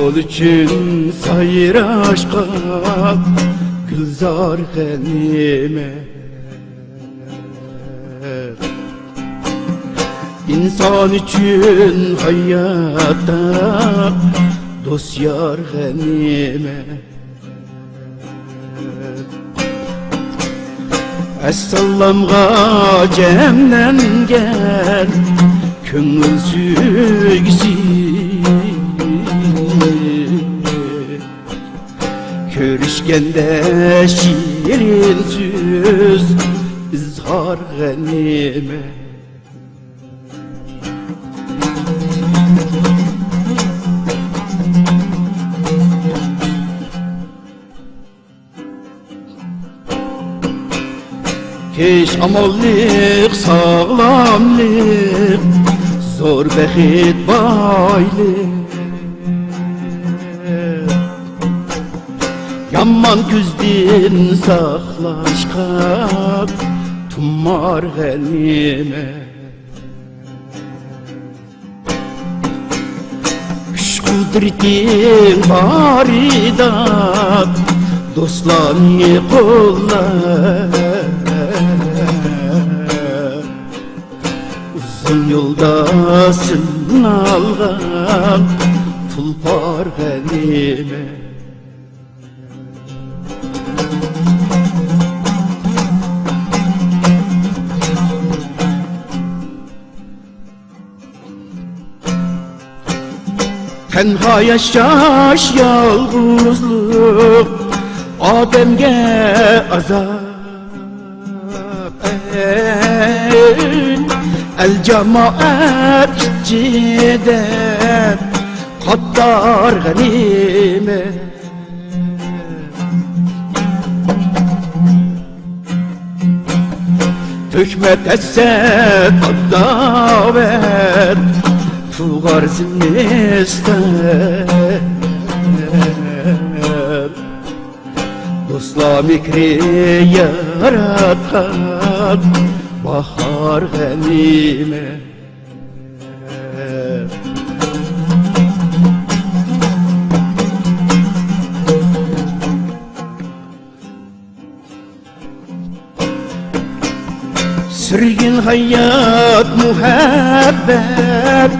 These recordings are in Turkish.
Kol için sayır aşka Gülzar ganimet. İnsan için hayatta dost yar ganimet. Esselamga cemden gel köngül sügüsü. Körüşkende şirin söz izhar ganimet. Keş amallık, sağlamlık, zor behit baylık. Yaman küzdin saklaşkak, tummar ganimet. Güç kudretin baridat, dostlarını kollar. Uzun yolda sınalgan tulpar ganimet. Tenha yaşaş yalnızlık Adem'e azap. El cemaat cidden kattar ganimet. Tökmet etse davet tuğar zimnistan. Dostla mikri yaratkan bahar ganimet. Sürgün hayat muhabbet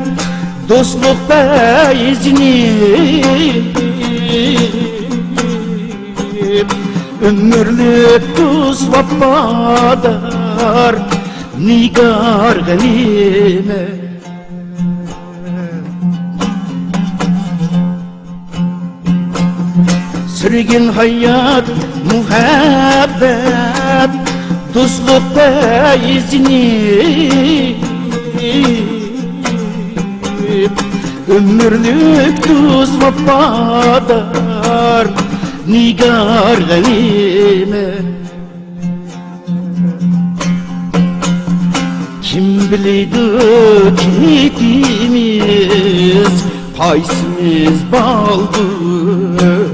dostlukta izni. Ömürlük tuz vefadar nigar ganimet. Sürgün hayat muhabbet dostlukta izni. Ömürlük tuz vefadar nigar ganimet. Kim bileydi gitimiz paysimiz baldır.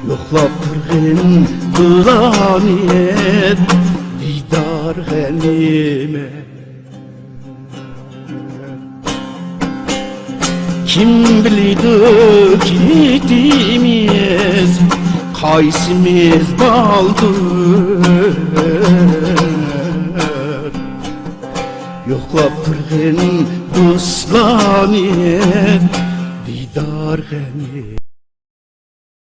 Yoklap kırgın kılamet didar ganimet. Kim bileydi gitimiz kaysimiz baldır. Yoklap kırgın kıslamet didar ganimet.